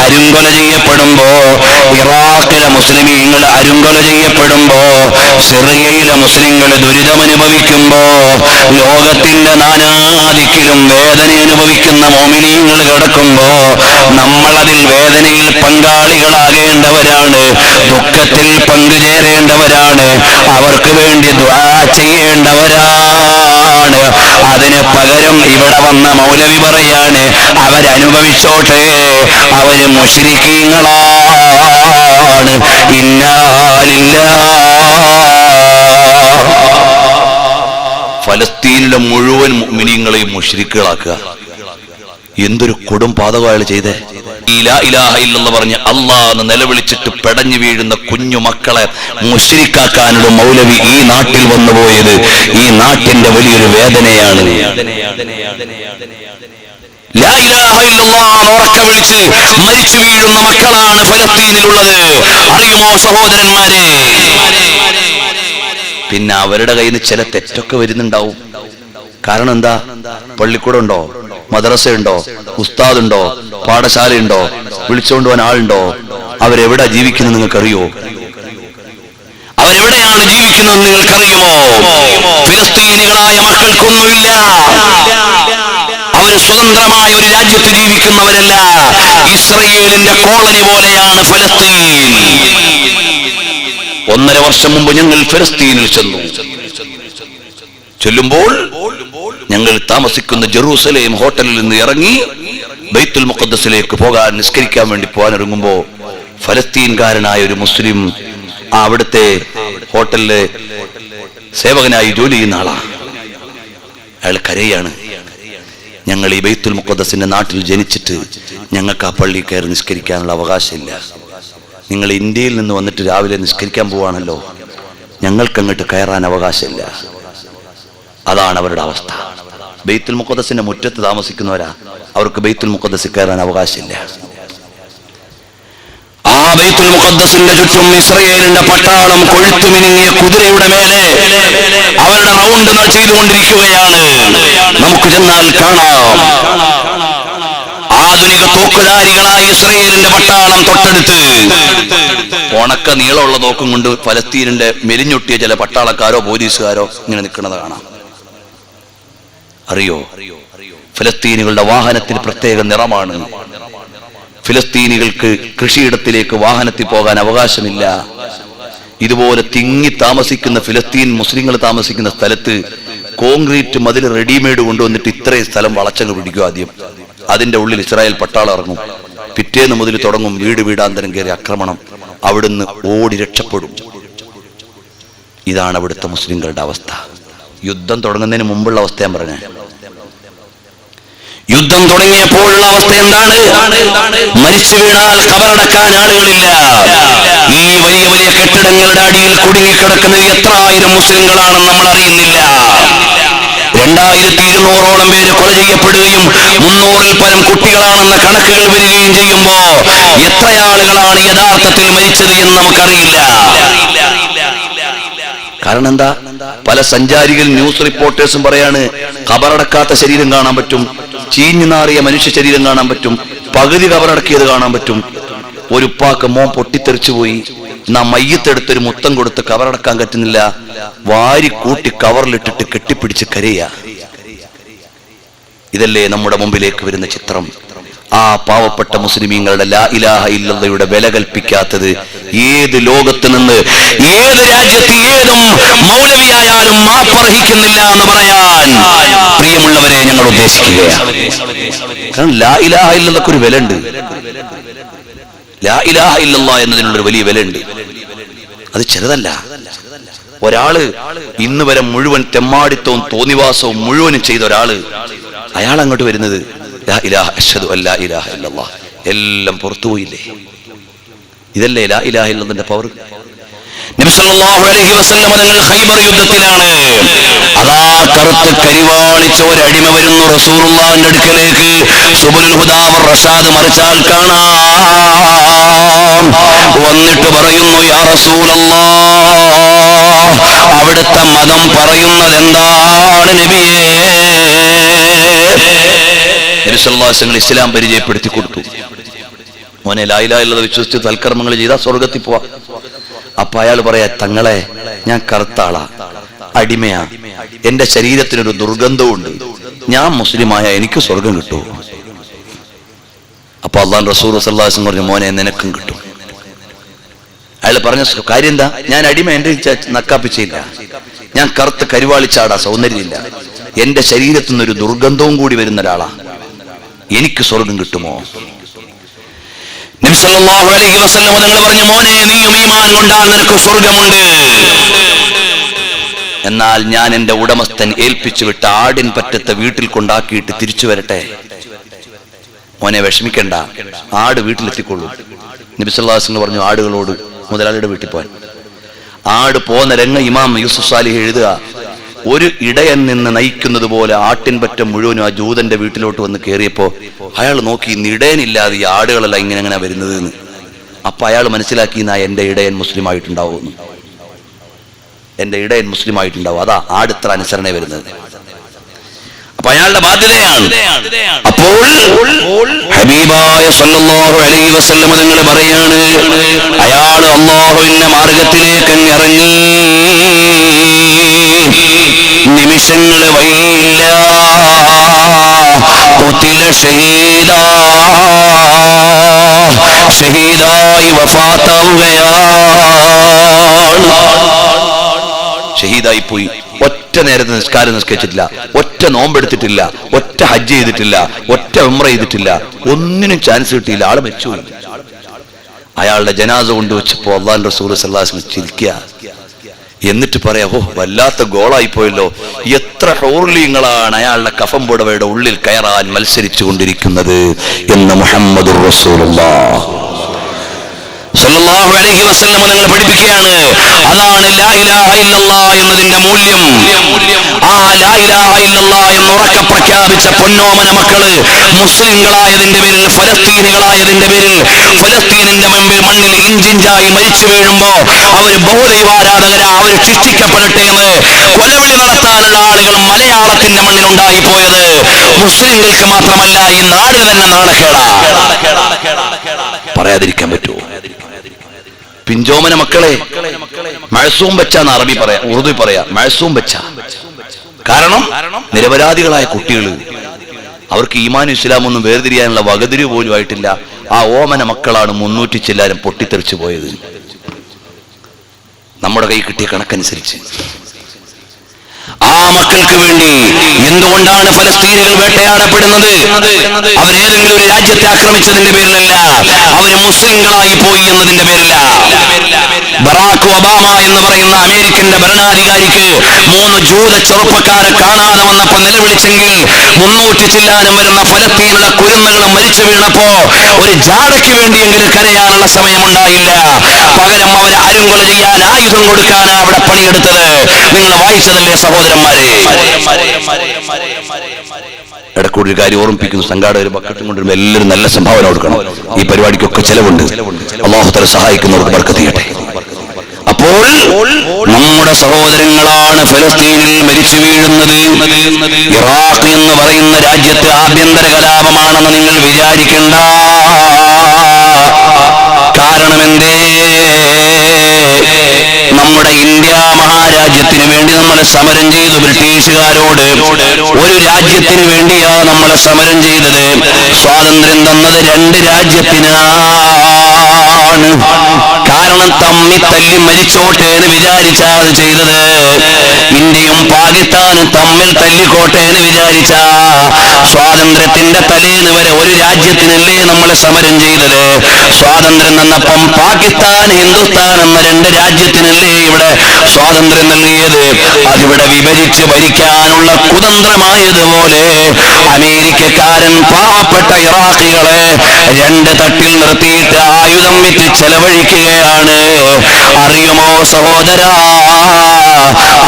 അരുങ്കൊല ചെയ്യപ്പെടുമ്പോ, ഇറാഖിലെ മുസ്ലിമീങ്ങൾ അരുങ്കൊല ചെയ്യപ്പെടുമ്പോ, സിറിയയിലെ മുസ്ലിങ്ങൾ ദുരിതമനുഭവിക്കുമ്പോ, ലോകത്തിന്റെ നാനാദിക്കിലും വേദന അനുഭവിക്കുന്ന മോമിനീങ്ങൾ കിടക്കുമ്പോ നമ്മളതിൽ വേദനയിൽ പങ്കാളികളാകേണ്ടവരാണ്, ദുഃഖത്തിൽ പങ്കുചേരേണ്ടവരാണ്, അവർക്ക് വേണ്ടി ദുആ ചെയ്യേണ്ടവരാണ്. അതിന് പകരം ഇവിടെ വന്ന മൗലവി പറയാണ്, അവരനുഭവിച്ചോട്ടെ, അവര് മുശ്രിക്കീങ്ങളാണ്. ഇന്നാ ലില്ലാഹ്. ഫലസ്തീനിലെ മുഴുവൻ മുഅ്മിനീങ്ങളെയും മുശ്രിക്കുകളാക്കുക. എന്തൊരു കൊടും പാതകമാണ് ചെയ്തേ. ലാ ഇലാഹ ഇല്ലല്ലാഹ് പറഞ്ഞ് അല്ലാഹ് എന്ന് നിലവിളിച്ചിട്ട് പെടഞ്ഞു വീഴുന്ന കുഞ്ഞു മക്കളെ മുശ്രിക്കാക്കാനുള്ള മൗലവി ഈ നാട്ടിൽ വന്നുപോയത് ഈ നാട്ടിന്റെ വലിയൊരു വേദനയാണ്. ലാ ഇലാഹ ഇല്ലല്ലാഹ് ഉറക്കെ വിളിച്ച് മരിച്ചു വീഴുന്ന മക്കളാണ് ഫലസ്തീനിലുള്ളത്. അറിയുമോ സഹോദരന്മാരെ? പിന്നെ അവരുടെ കയ്യിൽ നിന്ന് ചില തെറ്റൊക്കെ വരുന്നുണ്ടാവും. കാരണം എന്താ? പള്ളിക്കൂടം ഉണ്ടോ, മദ്രസയുണ്ടോ, ഉസ്താദുണ്ടോ, പാഠശാലയുണ്ടോ, വിളിച്ചുകൊണ്ട് പോകാൻ ആളുണ്ടോ? അവരെവിടാ ജീവിക്കുന്നത് നിങ്ങൾക്കറിയോ? അവരെവിടെയാണ് ജീവിക്കുന്നത് നിങ്ങൾക്കറിയുമോ? ഫിലിസ്തീനികളായ മക്കൾക്കൊന്നുമില്ല. അവർ സ്വതന്ത്രമായ ഒരു രാജ്യത്ത് ജീവിക്കുന്നവരല്ല. ഇസ്രയേലിന്റെ കോളനി പോലെയാണ് ഫലസ്തീൻ. 1.5 വർഷം മുമ്പ് ഞങ്ങൾ ഫലസ്തീനിൽ ചെല്ലുമ്പോൾ ഞങ്ങൾ താമസിക്കുന്ന ജെറൂസലേം ഹോട്ടലിൽ നിന്ന് ഇറങ്ങി ബൈത്തുൽ മുഖദ്ദസിലേക്ക് പോകാൻ, നിസ്കരിക്കാൻ വേണ്ടി പോകാൻ ഇറങ്ങുമ്പോ ഫലസ്തീൻകാരനായ ഒരു മുസ്ലിം അവിടുത്തെ ഹോട്ടലിലെ സേവകനായി ജോലി ചെയ്യുന്ന ആളാണ്. അയാൾ കരയാണ്, ഞങ്ങൾ ഈ ബൈത്തുൽ മുഖദ്ദസിന്റെ നാട്ടിൽ ജനിച്ചിട്ട് ഞങ്ങൾക്ക് ആ പള്ളി കയറി നിസ്കരിക്കാനുള്ള അവകാശമില്ല. നിങ്ങൾ ഇന്ത്യയിൽ നിന്ന് വന്നിട്ട് രാവിലെ നിസ്കരിക്കാൻ പോവാണല്ലോ, ഞങ്ങൾക്ക് അങ്ങോട്ട് കയറാൻ അവകാശമില്ല. അതാണ് അവരുടെ അവസ്ഥ. ബൈത്തുൽ മുഖദ്ദസിന്റെ മുറ്റത്ത് താമസിക്കുന്നവരാ, അവർക്ക് ബൈത്തുൽ മുഖദ്ദസിൽ കയറാൻ അവകാശമില്ല. ആ ബൈത്തുൽ മുഖദ്ദസിന്റെ ചുറ്റും ഇസ്രയേലിന്റെ പട്ടാളം കൊഴുത്തുമിനുങ്ങിയ കുതിരയുടെ മേലെ അവരുടെ റൗണ്ട് ചെയ്തുകൊണ്ടിരിക്കുകയാണ്. നമുക്ക് ചെന്നാൽ കാണാം. ആധുനിക തോക്കുധാരികളായ ഇസ്രയേലിന്റെ പട്ടാളം തൊട്ടടുത്ത് ഉണക്ക നീളമുള്ള തോക്കും കൊണ്ട് ഫലസ്തീനിന്റെ മെലിഞ്ഞൊട്ടിയ ചില പട്ടാളക്കാരോ പോലീസുകാരോ ഇങ്ങനെ നിൽക്കുന്നത് കാണാം. അറിയോ, ഫലസ്തീനികളുടെ വാഹനത്തിന് പ്രത്യേക നിറമാണ്. ഫലസ്തീനികൾക്ക് കൃഷിയിടത്തിലേക്ക് വാഹനത്തിൽ പോകാൻ അവകാശമില്ല. ഇതുപോലെ തിങ്ങി താമസിക്കുന്ന ഫലസ്തീൻ മുസ്ലിങ്ങൾ താമസിക്കുന്ന സ്ഥലത്ത് കോൺക്രീറ്റ് മതിൽ റെഡിമെയ്ഡ് കൊണ്ടുവന്നിട്ട് ഇത്രയും സ്ഥലം വളച്ചങ്ങ് പിടിക്കും. ആദ്യം അതിന്റെ ഉള്ളിൽ ഇസ്രായേൽ പട്ടാളം ഇറങ്ങും. പിറ്റേന്ന് മുതൽ തുടങ്ങും വീട് വീടാന്തരം കയറി ആക്രമണം. അവിടുന്ന് ഓടി രക്ഷപ്പെടും. ഇതാണ് അവിടുത്തെ മുസ്ലിങ്ങളുടെ അവസ്ഥ. യുദ്ധം തുടങ്ങുന്നതിന് മുമ്പുള്ള അവസ്ഥ ഞാൻ പറഞ്ഞ. യുദ്ധം തുടങ്ങിയപ്പോഴുള്ള അവസ്ഥ എന്താണ്? മരിച്ചു വീണാൽ ഖബറടക്കാൻ ആളുകളില്ല. ഈ വലിയ വലിയ കെട്ടിടങ്ങളുടെ അടിയിൽ കുടുങ്ങിക്കിടക്കുന്നത് എത്ര ആയിരം മുസ്ലിങ്ങളാണെന്ന് നമ്മൾ അറിയുന്നില്ല. 2200-ഓളം പേര് കൊല ചെയ്യപ്പെടുകയും 300-ൽ പരം കുട്ടികളാണെന്ന കണക്കുകൾ വരികയും ചെയ്യുമ്പോ എത്ര ആളുകളാണ് യഥാർത്ഥത്തിൽ മരിച്ചത് എന്ന് നമുക്കറിയില്ല. കാരണം എന്താ? പല സഞ്ചാരികൾ ന്യൂസ് റിപ്പോർട്ടേഴ്സും പറയാണ്, ഖബറടക്കാത്ത ശരീരം കാണാൻ പറ്റും, ചീഞ്ഞു നാറിയ മനുഷ്യ ശരീരം കാണാൻ പറ്റും, പകുതി ഖബറടക്കിയത് കാണാൻ പറ്റും. ഒരു ഉപ്പാക്ക് മോൻ പൊട്ടിത്തെറിച്ചു പോയി, നാം മയ്യത്തെടുത്തൊരു മുത്തം കൊടുത്ത് കവറടക്കാൻ പറ്റുന്നില്ല, വാരി കൂട്ടി കവറിലിട്ടിട്ട് കെട്ടിപ്പിടിച്ച് കരയുക. ഇതല്ലേ നമ്മുടെ മുമ്പിലേക്ക് വരുന്ന ചിത്രം? ആ പാവപ്പെട്ട മുസ്ലിമീങ്ങളുടെ ലാ ഇലാഹ ഇല്ലല്ലാഹയുടെ വില കൽപ്പിക്കാത്തത് ഏത് ലോകത്ത് നിന്ന്, ഏത് രാജ്യത്ത്, ഏതും മൗലവിയായാലും മാപ്പർഹിക്കുന്നില്ല എന്ന് പറയാൻ പ്രിയമുള്ളവരെ ഞങ്ങൾ ഉദ്ദേശിക്കുകയാണ്. കാരണം ലാ ഇലാഹ ഇല്ലല്ലാഹ്ക്ക് ഒരു വിലയുണ്ട്. ലാ ഇലാഹ ഇല്ലല്ലാഹ് എന്നതിനുള്ളൊരു വലിയ വിലയുണ്ട്. അത് ചെറുതല്ല. ഒരാള് ഇന്ന് വരെ മുഴുവൻ തെമ്മാടിത്തവും തോന്നിവാസവും മുഴുവനും ചെയ്ത ഒരാള്, അയാൾ അങ്ങോട്ട് വരുന്നത് ലാ ഇലാഹ അശ്ഹദു അല്ലാ ഇലാഹ ഇല്ലല്ലാഹ്, എല്ലാം പുറത്തുപോയില്ലേ? ഇതല്ലേ ലാ ഇലാഹ ഇല്ലല്ലാഹിന്റെ പവർ? നബി സല്ലല്ലാഹു അലൈഹി വസല്ലം തങ്ങൾ ഖൈബർ യുദ്ധത്തിലാണ്. അതാ കറുത്ത് കരിവാളിച്ച ഒരു അടിമ വരുന്നു റസൂലുള്ളാഹിന്റെ അടുക്കലേക്ക്. സുബുലുൽ ഹുദാ വർ റഷാദ് മറിച്ചാൽ കാണാം. വന്നിട്ട് പറയുന്നു, യാ റസൂലല്ലാഹ്, അവിടുത്തെ മതം പറയുന്നത് എന്താണ് നബിയേ? നബി സല്ലല്ലാഹു അലൈഹി വസല്ലം ഇസ്ലാം പരിചയപ്പെടുത്തി കൊടുത്തു. മോനെ ലാ ഇലാഹ ഇല്ലല്ലാഹ് വിശ്വസിച്ച് സൽക്കർമ്മങ്ങൾ ചെയ്താൽ സ്വർഗത്തിൽ പോവാ. അപ്പൊ അയാൾ പറയാ, തങ്ങളെ ഞാൻ കറുത്ത ആളാ, അടിമയാ, എന്റെ ശരീരത്തിനൊരു ദുർഗന്ധമുണ്ട്, ഞാൻ മുസ്ലിമായ എനിക്ക് സ്വർഗം കിട്ടുമോ? അപ്പൊ അള്ളാഹു റസൂൽ സല്ലല്ലാഹു അലൈഹി വസല്ലം പറഞ്ഞു, മോനെ നിനക്കും കിട്ടും. അയാൾ പറഞ്ഞ കാര്യം എന്താ? ഞാൻ അടിമ, എന്റെ നക്കാപ്പിച്ചില്ല, ഞാൻ കറുത്ത് കരുവാളിച്ചാടാ, സൗന്ദര്യമില്ല, എന്റെ ശരീരത്തിൽ നിന്നൊരു ദുർഗന്ധവും കൂടി വരുന്ന ഒരാളാ, എനിക്ക് സ്വർഗം കിട്ടുമോ? നബി സല്ലല്ലാഹു അലൈഹി വസല്ലം തങ്ങൾ പറഞ്ഞു, മോനെ നീയും ഈമാൻ കൊണ്ടാൽ നിനക്ക് സ്വർഗമുണ്ട്. എന്നാൽ ഞാൻ എന്റെ ഉടമസ്ഥൻ ഏൽപ്പിച്ചു വിട്ട ആടിൻ പറ്റത്തെ വീട്ടിൽ കൊണ്ടാക്കിയിട്ട് തിരിച്ചു വരട്ടെ? മോനെ വിഷമിക്കണ്ട, ആട് വീട്ടിലെത്തിക്കൊള്ളൂ. നബി സല്ലല്ലാഹു അലൈഹി വസല്ലം പറഞ്ഞു ആടുകളോട് മുതലാളിയുടെ വീട്ടിൽ പോകാൻ. ആട് പോന്ന രംഗ ഇമാം യൂസുഫ് സാലിഹ് എഴുതുക, ഒരു ഇടയൻ നിന്ന് നയിക്കുന്നത് പോലെ ആട്ടിൻപറ്റം മുഴുവനും ആ ജൂതന്റെ വീട്ടിലോട്ട് വന്ന് കയറിയപ്പോ അയാൾ നോക്കി, ഇന്ന് ഇടയനില്ലാതെ ഈ ആടുകളെല്ലാം ഇങ്ങനെ വരുന്നത് എന്ന്. അപ്പൊ അയാൾ മനസ്സിലാക്കി, എന്റെ ഇടയൻ മുസ്ലിം ആയിട്ടുണ്ടാവും, എന്റെ ഇടയൻ മുസ്ലിം ആയിട്ടുണ്ടാവും, അതാ ആടിത്ര അനുസരണ വരുന്നത്. അപ്പൊ അയാളുടെ ബാധ്യതയാണ്. അപ്പോൾ ഹബീബായ സല്ലല്ലാഹു അലൈഹി വസല്ലം തങ്ങൾ പറയാണ്, അയാൾ അല്ലാഹുവിന്റെ മാർഗത്തിലേക്ക് ഇറങ്ങി, നിമിഷങ്ങൾ വൈകില്ല, ഖുതില ഷഹീദാ, ഷഹീദായി വഫാത്താവുകയാണ്. ഷഹീദായി പോയി. ഒറ്റ നേരത്തെ നിസ്കാരം നിസ്കരിച്ചിട്ടില്ല, ഒറ്റ നോമ്പെടുത്തിട്ടില്ല, ഒറ്റ ഹജ്ജ് ചെയ്തിട്ടില്ല, ഒറ്റ ഉംറ ചെയ്തിട്ടില്ല, ഒന്നിനും ചാൻസ് കിട്ടിയില്ല, ആള് മരിച്ചുപോയി. അയാളുടെ ജനാസ കൊണ്ടുവച്ചപ്പോ അല്ലാഹു റസൂൽ സല്ലല്ലാഹു അലൈഹി വസല്ലം ചിരിക്കുക, എന്നിട്ട് പറയാ, ഓ വല്ലാത്ത ഗോളായി പോയല്ലോ, എത്ര ഹൂർലിങ്ങളാണ് അയാളുടെ കഫം പുടവയുടെ ഉള്ളിൽ കയറാൻ മത്സരിച്ചു കൊണ്ടിരിക്കുന്നത് എന്ന് മുഹമ്മദുർ റസൂലുള്ളാഹ് സല്ലല്ലാഹു അലൈഹി വസല്ലം നിങ്ങൾ പഠിപ്പിക്കുകയാണ്. അതാണ് ലാ ഇലാഹ ഇല്ലല്ലാഹ് എന്നതിന്റെ മൂല്യം. ആ ലാ ഇലാഹ ഇല്ലല്ലാഹ് എന്ന് ഉറക്കെ പ്രഖ്യാപിച്ച പൊന്നോമന മക്കള് മുസ്ലിങ്ങളായതിന്റെ പേരിൽ, ഫലസ്തീനികളായതിന്റെ പേരിൽ, ഫലസ്തീനിന്റെ മണ്ണിൽ ഇഞ്ചിഞ്ചായി മരിച്ചു വീഴുമ്പോ അവര് ബഹുദൈവാരാധകരാ, അവർ ശിക്ഷിക്കപ്പെടട്ടെ എന്ന് കൊലവിളി നടത്താനുള്ള ആളുകൾ മലയാളത്തിന്റെ മണ്ണിൽ ഉണ്ടായി പോയത് മുസ്ലിങ്ങൾക്ക് മാത്രമല്ല, ഈ നാടിന് തന്നെ നാണക്കേടാ. പറയാതിരിക്കാൻ പറ്റുമോ? പിഞ്ചോമന മക്കളെ മഴസൂം ബച്ചാന്ന് അറബി പറയാ, ഉറുദു പറയാ മഴസൂം ബച്ച. കാരണം നിരപരാധികളായ കുട്ടികൾ, അവർക്ക് ഈമാനും ഇസ്ലാമൊന്നും വേർതിരിയാനുള്ള വകതിരിവ് പോലും ആയിട്ടില്ല. ആ ഓമന മക്കളാണ് 300 ചില്ലാരും പൊട്ടിത്തെറിച്ചു പോയത്, നമ്മുടെ കൈ കിട്ടിയ കണക്കനുസരിച്ച്. ആ മക്കൾക്ക് വേണ്ടി എന്തുകൊണ്ടാണ് ഫലസ്തീനികൾ വേട്ടയാടപ്പെടുന്നത്? അവരേതെങ്കിലും ഒരു രാജ്യത്തെ ആക്രമിച്ചതിന്റെ പേരിലല്ല, അവര് മുസ്ലിങ്ങളായി പോയി എന്നതിന്റെ പേരില. ബറാക് ഒബാമ എന്ന് പറയുന്ന അമേരിക്കന്റെ ഭരണാധികാരിക്ക് 3 ജൂത ചെറുപ്പക്കാരെ കാണാതെ വന്നപ്പോ നിലവിളിച്ചെങ്കിൽ 300 ചില്ലാനം വരുന്ന ഫലസ്തീനിലെ കുരുന്നുകൾ മരിച്ചു വീണപ്പോ ഒരു ജാടയ്ക്ക് വേണ്ടിയെങ്കിലും കരയാനുള്ള സമയമുണ്ടായില്ല. പകരം അവരെ അരുങ്കൊല ചെയ്യാൻ ആയുധം കൊടുക്കാനാണ് അവിടെ പണിയെടുത്തത്. നിങ്ങൾ വായിച്ചതല്ലേ സഹോദരന്മാരെ? ഇടക്കൂടി ഒരു കാര്യം ഓർമ്മിപ്പിക്കുന്നു, സംഘാടകർ ബക്കറ്റും കൊണ്ടുവരുമ്പോൾ എല്ലാവരും നല്ല സംഭാവന കൊടുക്കണം. ഈ പരിപാടിക്കൊക്കെ ചെലവുണ്ട്. അല്ലാഹു തആല സഹായിക്കുന്നവർക്ക് ബർക്കത്ത് ചെയ്യട്ടെ. അപ്പോൾ നമ്മുടെ സഹോദരങ്ങളാണ് ഫലസ്തീനിൽ മരിച്ചു വീഴുന്നത്. ഇറാഖ് എന്ന് പറയുന്ന രാജ്യത്ത് ആഭ്യന്തര കലാപമാണെന്ന് നിങ്ങൾ വിചാരിക്കണ്ട. കാരണം എന്തേ? നമ്മുടെ ഇന്ത്യ മഹാരാജ്യത്തിന് വേണ്ടി നമ്മൾ സമരം ചെയ്തു ബ്രിട്ടീഷുകാരോട്. ഒരു രാജ്യത്തിന് വേണ്ടിയാ നമ്മൾ സമരം ചെയ്തത്. സ്വാതന്ത്ര്യം തന്നത് 2 രാജ്യത്തിനാണ്. കാരണം തമ്മി തല്ലി മരിച്ചോട്ടെ എന്ന് വിചാരിച്ചാണ് ചെയ്തത്. ഇന്ത്യയും പാകിസ്ഥാനും തമ്മിൽ തല്ലിക്കോട്ടെ എന്ന് വിചാരിച്ച സ്വാതന്ത്ര്യത്തിന്റെ തലേന്ന് വരെ ഒരു രാജ്യത്തിനല്ലേ നമ്മൾ സമരം ചെയ്തത്. സ്വാതന്ത്ര്യം തന്നപ്പം പാകിസ്ഥാൻ, ഹിന്ദുസ്ഥാൻ എന്ന 2 രാജ്യത്തിനല്ലേ ഇവിടെ സ്വാതന്ത്ര്യം നൽകിയത്. അതിവിടെ വിഭജിച്ച് ഭരിക്കാനുള്ള കുതന്ത്രമായതുപോലെ അമേരിക്കക്കാരൻ പാവപ്പെട്ട ഇറാഖികളെ 2 തട്ടിൽ നിർത്തിയിട്ട് ആയുധം വിറ്റ് ചെലവഴിക്കുകയാണ്. അറിയുമോ സഹോദരാ,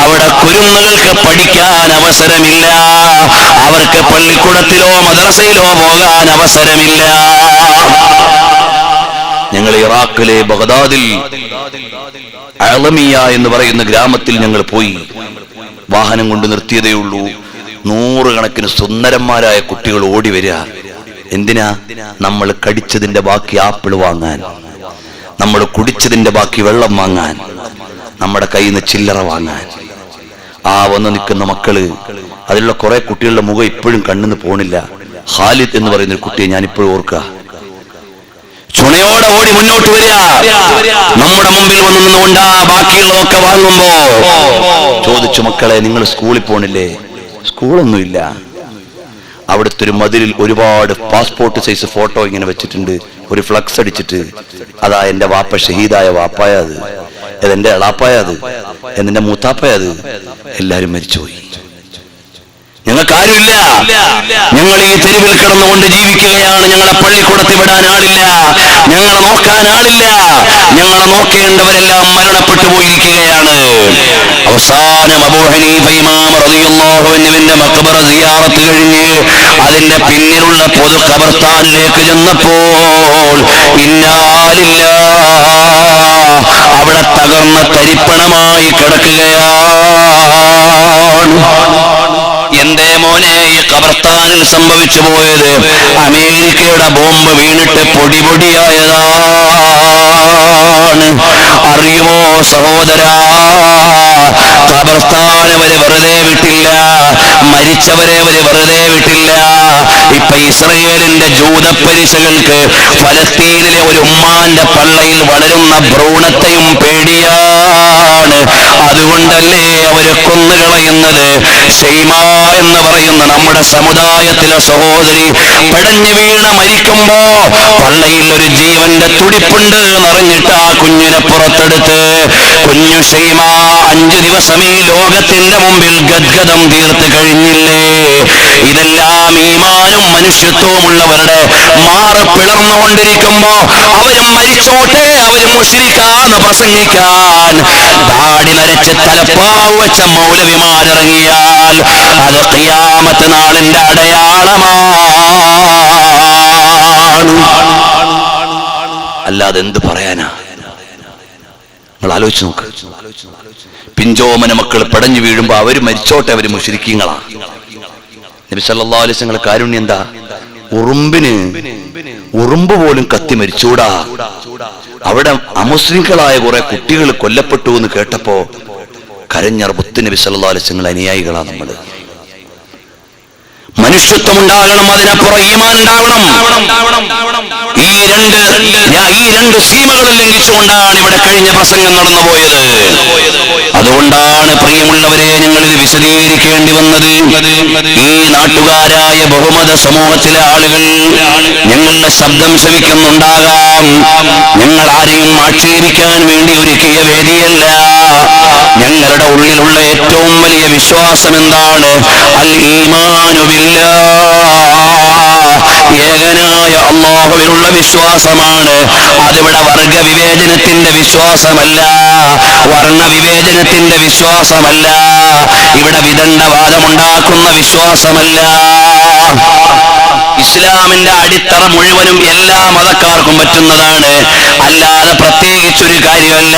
അവിടെ കുരുന്നുകൾക്ക് പഠിക്കാൻ അവസരമില്ല. അവർക്ക് പള്ളിക്കൂടത്തിലോ മദ്രസയിലോ പോകാൻ അവസരമില്ല. ഞങ്ങൾ ഇറാഖിലെ ബഗ്ദാദിൽ അലമിയ എന്ന് പറയുന്ന ഗ്രാമത്തിൽ ഞങ്ങൾ പോയി. വാഹനം കൊണ്ട് നിർത്തിയതേ ഉള്ളൂ. 100 കണക്കിന് സുന്ദരന്മാരായ കുട്ടികൾ ഓടി വരിക. എന്തിനാ? നമ്മൾ കടിച്ചതിന്റെ ബാക്കി ആപ്പിൾ വാങ്ങാൻ, നമ്മൾ കുടിച്ചതിന്റെ ബാക്കി വെള്ളം വാങ്ങാൻ, നമ്മുടെ കയ്യിൽ നിന്ന് ചില്ലറ വാങ്ങാൻ. ആ വന്ന് നിൽക്കുന്ന മക്കള്, അതിലുള്ള കുറെ കുട്ടികളുടെ മുഖം ഇപ്പോഴും കണ്ണിന്ന് പോണില്ല. ഖാലിദ് എന്ന് പറയുന്ന ഒരു കുട്ടിയെ ഞാൻ ഇപ്പോഴും ഓർക്കുക. ചുണയോടെ ഓടി മുന്നോട്ട് വരിക, നമ്മുടെ മുമ്പിൽ വന്നു നിന്നുകൊണ്ട് ബാക്കിയുള്ളതൊക്കെ വാങ്ങുമ്പോ ചോദിച്ചു, മക്കളെ നിങ്ങൾ സ്കൂളിൽ പോണില്ലേ? സ്കൂളൊന്നുമില്ല. അവിടുത്തെ ഒരു മതിലിൽ ഒരുപാട് പാസ്പോർട്ട് സൈസ് ഫോട്ടോ ഇങ്ങനെ വെച്ചിട്ടുണ്ട്, ഒരു ഫ്ലക്സ് അടിച്ചിട്ട്, അതാ എന്റെ വാപ്പ ഷഹീദായ വാപ്പായ, അത് എന്റെ എളാപ്പായ, അത് എന്റെ മൂത്താപ്പായ, അത് എല്ലാരും മരിച്ചുപോയി. ഞങ്ങൾക്കാരുമില്ല, ഞങ്ങൾ ഈ തെരുവിൽ കിടന്നുകൊണ്ട് ജീവിക്കുകയാണ്. ഞങ്ങളെ പള്ളിക്കൂടത്തിൽ വിടാൻ ആളില്ല, ഞങ്ങളെ നോക്കാൻ ആളില്ല, ഞങ്ങളെ നോക്കേണ്ടവരെല്ലാം മരണപ്പെട്ടു പോയിരിക്കുകയാണ്. അവസാനം അബൂ ഹനീഫ ഇമാം റളിയല്ലാഹു അൻഹുവിന്റെ മഖ്ബറ സിയാറത്ത് കഴിഞ്ഞ് അതിന്റെ പിന്നിലുള്ള പൊതു ഖബർസ്ഥാനിലേക്ക് ചെന്നപ്പോൾ ഇന്നാ ലില്ലാഹ്, അവിടെ തകർന്ന തരിപ്പണമായി കിടക്കുകയാണ്. എന്തേ മോനെ ഈ ഖബർസ്ഥാനിൽ സംഭവിച്ചു പോയത്? അമേരിക്കയുടെ ബോംബ് വീണിട്ട് പൊടി പൊടിയായതാണ്. അറിയുമോ സഹോദരാ, ഖബർസ്ഥാൻ അവരെ വെറുതെ വിട്ടില്ല, മരിച്ചവരെ അവര് വെറുതെ വിട്ടില്ല. ഇപ്പൊ ഇസ്രയേലിന്റെ ജൂതപ്പരിശകൾക്ക് ഫലസ്തീനിലെ ഒരു ഉമ്മാന്റെ പള്ളയിൽ വളരുന്ന ഭ്രൂണത്തെയും പേടിയാണ്. അതുകൊണ്ടല്ലേ അവര് കൊന്നുകളയുന്നത്. ഷൈമ എന്ന് പറയുന്ന നമ്മുടെ സമുദായത്തിലെ സഹോദരി പെടഞ്ഞു വീണ മരിക്കുമ്പോ പള്ളയിൽ ഒരു ജീവന്റെ തുടിപ്പുണ്ട് എന്നറിഞ്ഞിട്ട് ആ കുഞ്ഞിനെ പുറത്തെടുത്ത് കുഞ്ഞു ഷൈമ 5 ദിവസം ഈ ലോകത്തിന്റെ മുമ്പിൽ ഗദ്ഗതം തീർത്ത് കഴിഞ്ഞില്ലേ? ഇതെല്ലാം ഈമാനും മനുഷ്യത്വമുള്ളവരുടെ മാറ് പിളർന്നുകൊണ്ടിരിക്കുമ്പോ അവരും മരിച്ചോട്ടെ, അവരും മുശ്രിക്കാന്ന് പ്രസംഗിക്കാൻ താടി നരച്ച് തലപ്പാവ് വെച്ച മൗലവിമാരിറങ്ങിയാൽ അത് ഖിയാമത്ത് നാളിന്റെ അടയാളമാണ്. അല്ലാതെ എന്ത് പറയാനാ? നിങ്ങൾ ആലോചിച്ച് നോക്ക്. പിഞ്ചോമന മക്കൾ പടഞ്ഞു വീഴുമ്പോ അവര് മരിച്ചോട്ടെ, അവര് മുശ്രിക്കീങ്ങളാ. നബി സല്ലല്ലാഹു അലൈഹി വസല്ലം കാരുണ്യം എന്താ? ഉറുമ്പ് പോലും കത്തി മരിച്ചൂടാ. അവിടെ അമുസ്ലിങ്ങളായ കുറെ കുട്ടികൾ കൊല്ലപ്പെട്ടു എന്ന് കേട്ടപ്പോ കരഞ്ഞ മുത്ത് നബി സല്ലല്ലാഹു അലൈഹി വസല്ലം അനുയായികളാ നമ്മള്. മനുഷ്യത്വം ഉണ്ടാകണം, അതിനപ്പുറം ഈമാൻ ഉണ്ടാവണം. ഈ രണ്ട് സീമകളിൽ ലംഘിച്ചുകൊണ്ടാണ് ഇവിടെ കഴിഞ്ഞ പ്രസംഗം നടന്നുപോയത്. അതുകൊണ്ടാണ് പ്രിയമുള്ളവരെ ഞങ്ങൾ ഇത് വിശദീകരിക്കേണ്ടി വന്നത്. ഈ നാട്ടുകാരായ ബഹുമത സമൂഹത്തിലെ ആളുകൾ ഞങ്ങളുടെ ശബ്ദം ശ്രവിക്കുന്നുണ്ടാകാം. ഞങ്ങൾ ആരെയും ആക്ഷേപിക്കാൻ വേണ്ടി ഒരുക്കിയ വേദിയല്ല. ഞങ്ങളുടെ ഉള്ളിലുള്ള ഏറ്റവും വലിയ വിശ്വാസം എന്താണ്? അൽ ഈമാനു ഏകനായ അല്ലാഹുവിലുള്ള വിശ്വാസമാണ്. അതിവിടെ വർഗവിവേചനത്തിന്റെ വിശ്വാസമല്ല, വർണ്ണവിവേചനത്തിന്റെ വിശ്വാസമല്ല, ഇവിടെ വിദണ്ഡവാദമുണ്ടാക്കുന്ന വിശ്വാസമല്ല. ഇസ്ലാമിന്റെ അടിത്തറ മുഴുവനും എല്ലാ മതക്കാർക്കും പറ്റുന്നതാണ്, അല്ലാതെ പ്രത്യേകിച്ചൊരു കാര്യമല്ല.